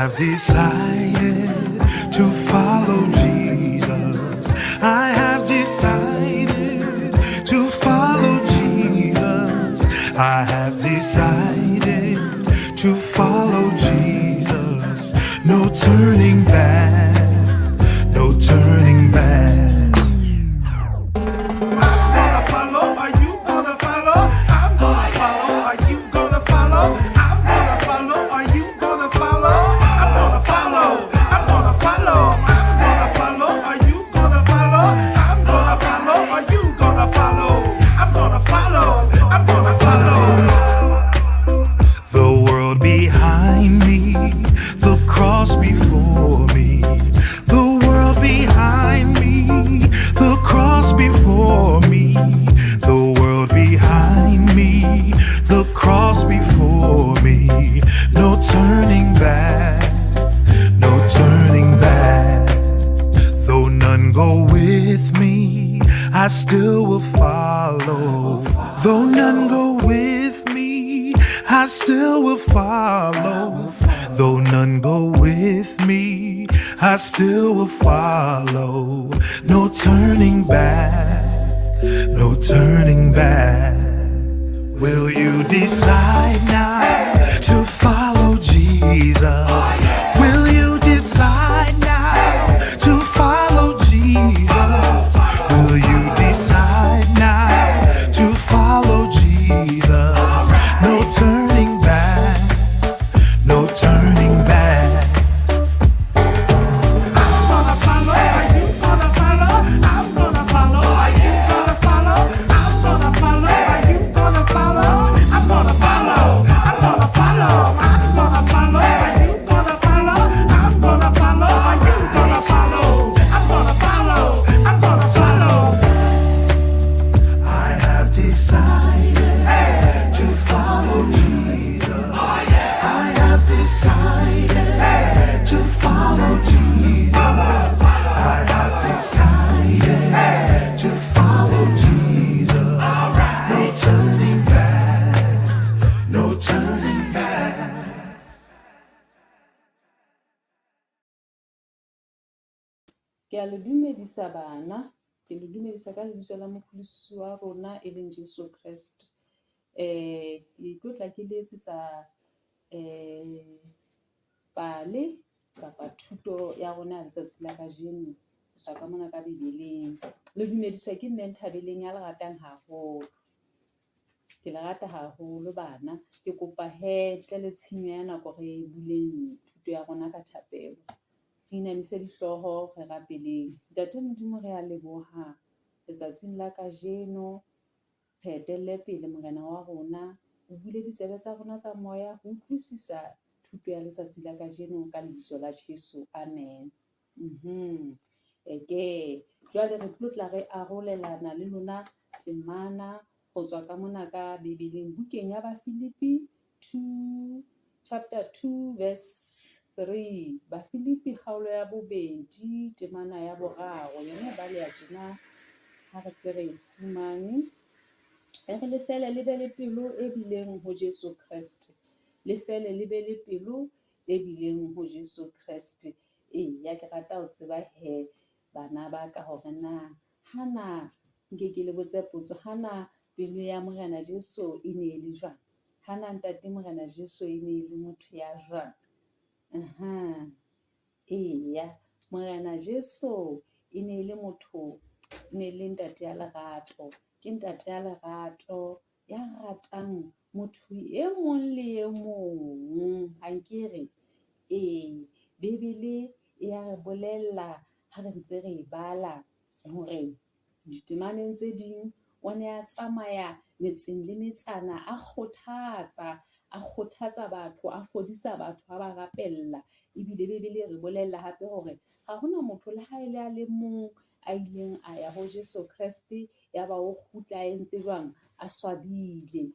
have decided to follow Jesus. I have decided to follow Jesus. I have decided to follow Jesus. No turning back, no turning back. I still will follow. Though none go with me, I still will follow. Though none go with me, I still will follow. No turning back, no turning back. Will you decide now to follow Jesus? Will you decide now to follow Jesus? Will you decide now to follow Jesus? No turning back, no turning back. I'm gonna follow, are you gonna follow? I'm gonna follow, are you gonna follow? I'm gonna follow, are you gonna follow? I'm gonna follow, I'm gonna follow. I'm gonna follow, are you gonna follow? I'm gonna follow, are you gonna follow? I'm gonna follow, I'm gonna follow. I have decided to follow Jesus. I have decided to follow Jesus. I have decided to follow Jesus. No turning back, no turning back. Ke a le dumedisa bana, ke le dumedisa ka lebitso la mopholosi wa rona e leng Jesu Kriste. Ke tlo tla ke letsetsa pale kapa thuto ya rona ya letsatsi la kajeno ho tswa ka mona ka Bibeleng. Le dumediswa ke mme Nthabeleng ya le ratang haholo. Ke le rata haholo bana. Ke kopa tle le tshenyo ya nako re buleng thuto ya rona ka thapelo. Re inamise dihlooho re rapeleng. Ntate Modimo re a leboha letsatsing la kajeno, re etelle pele morena wa rona, o bule ditsebe tsa rona tsa moya ho utlwisisa thuto ya letsatsi la kajeno ka lebitso la Jesu. Amen. Jwale re tlo tla re arolelana le lona temana ho tswa ka mona ka Bibeleng, bukeng ya Bafilipi 2 chapter 2 verse 3. Bafilipi kgaolo ya 2 temana ya 3 yona ba le ya tjena ha re se re fumane. Re lefele le be le pelo e bileng ho Jesu Kriste. Lefele le be le pelo e bileng ho Jesu Kriste. Ya ke rata ho tseba he bana ba ka hore na hana nke ke le botse potso, hana pelo ya morena Jesu e ne le jwang? Hana ntate morena Jesu e ne le motho ya jwang? Morena Jesu e ne le motho, ne le ntate ya lerato. Ke ntate ya lerato ya ratang motho e mong le e mong. Hankere Bibele e ya re bolella ha re ntse re bala hore ditemaneng tse ding o ne a tsamaya metseng le metsana a kgothatsa batho, a fodisa batho, a ba rapella. Ebile Bibele re bolella hape hore ha hona motho le ha ile a le mong a ileng a ya ho Jesu Kriste ya ba o kgutla a entse jwang, a swabile.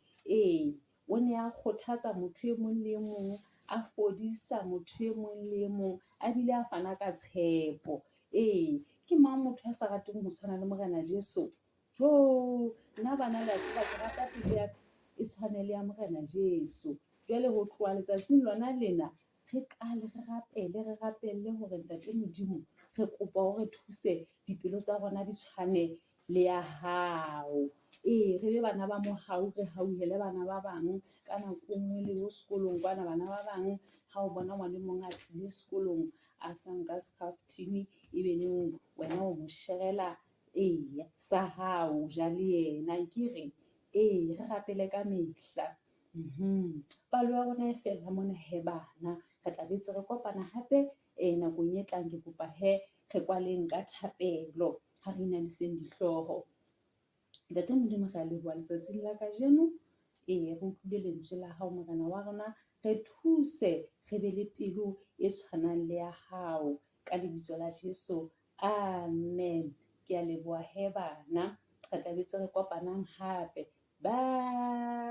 O ne a kgothatsa motho e mong le mong, a fodisa motho e mong le mong, a bile a fana ka tshepo. Ke mang motho a sa rateng ho tshwana le morena Jesu? Nna bana la tseba ke rata pelo ya e tshwane le ya morena Jesu. Jwale ho tloha letsatsing lona lena re qale re rapelle hore ntate Modimo re kopa o re thuse dipelo tsa rona di tshwane le ya hao. Re be bana ba mohau, re hauhele bana ba bang ka nako nngwe le ho sekolong kwana. Bana ba bang ha o bona ngwana e mong a tlile sekolong a sa nka scarf-thini, ebe neng wena o mo sherela sa hao ja le yena. Ke re re rapele ka mehla. Palo ya rona e fela mona he bana, re tla be tse re kopana hape nakong e tlang. Ke kopa he re kwaleng ka thapelo ha re inamiseng dihlooho. Ntate Modimo re a leboha letsatsing la kajeno, re utlwile lentswe la hao morena wa rona. Re thuse re be le pelo e tshwanang le ya hao ka lebitso la Jesu, amen. Ke a leboha he bana, re tla be tse re kopanang hape. Bye.